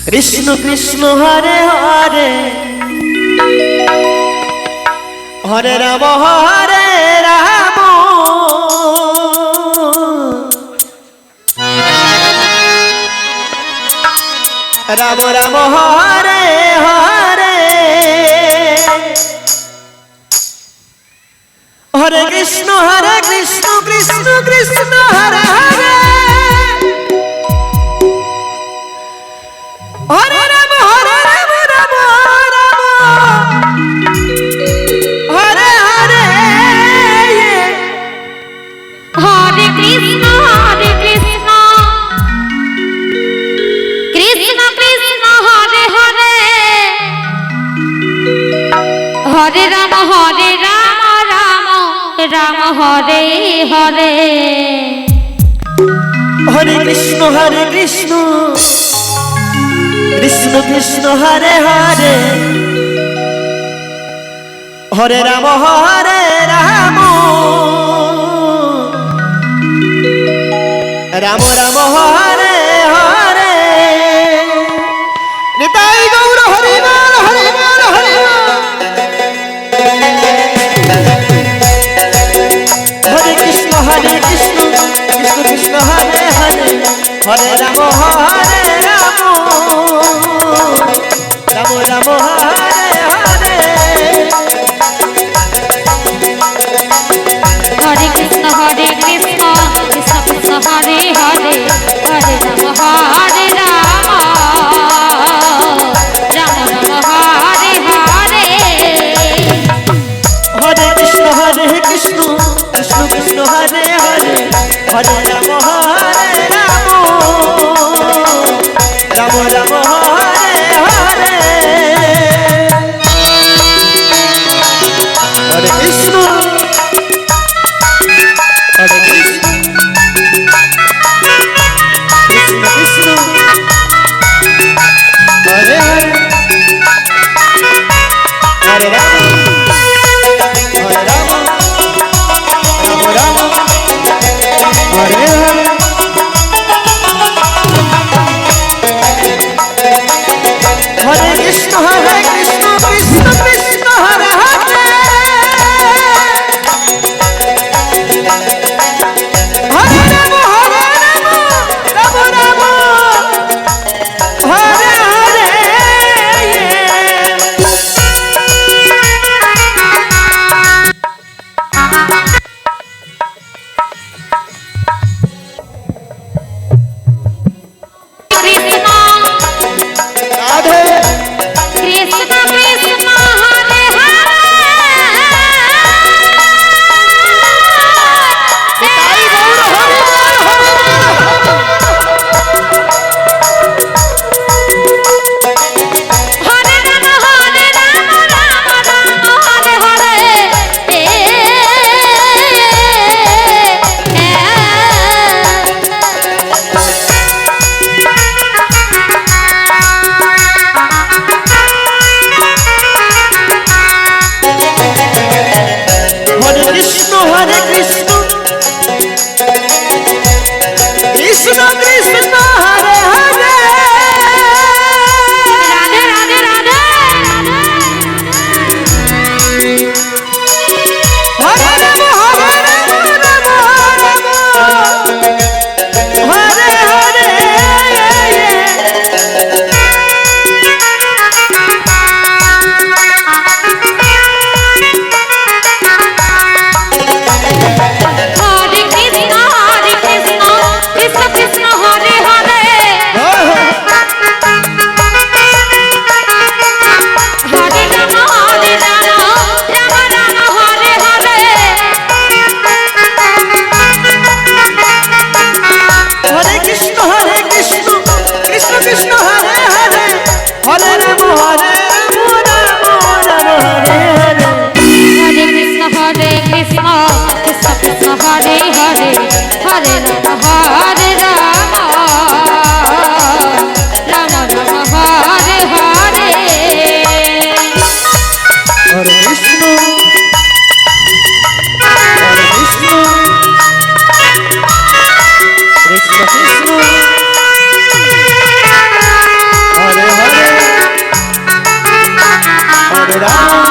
Krishna Krishna Hare Hare Hare Ram Ram Ram Hare Hare Hare Krishna Krishna Krishna Hare Hare Hare Ram Ram Ram Hare Hare Hare Krishna Krishna Krishna Hare Hare Hare Ram Ram Ram Hare Hare Hare Krishna Krishna Krishna Hare Hare Hare Ram Ram Ram Hare Hare Nitai Gour Hari বল Hari বল Hari বল হরে Krishna Krishna Krishna Hare Hare Hare Ram Ram Ram Hare Hare Hare Krishna Krishna Krishna Hare Hare Hare Ram Ram Ram Hare Hare Hare Krishna Krishna Krishna Hare Hare Hare Ram Ram Ram Hare Hare Hare Krishna Krishna Krishna Hare Hare Hare Ram হরে Ram Ram Hare Hare Hare Krishna Krishna Krishna Hare Hare Hare Ram Ram Ram Hare Hare Krishna Radhe Krishna Krishna Hare Hare Nitai Gour Hari বল Hari বল হরে Ram Hare Hare Hare Krishna Krishna Krishna Krishna Hare Hare Radhe Radhe Radhe হরে Ram Ram Hare Hare Hare Krishna Krishna Krishna Hare Hare Hare Ram Ram Ram Hare Hare Hare Krishna Krishna Krishna Hare Hare Hare Ram Ram Hare Hare Hare Krishna Krishna Krishna Hare Hare Hare Ram Ram Ram Hare Hare Hare Krishna Krishna Krishna Krishna হরে Ram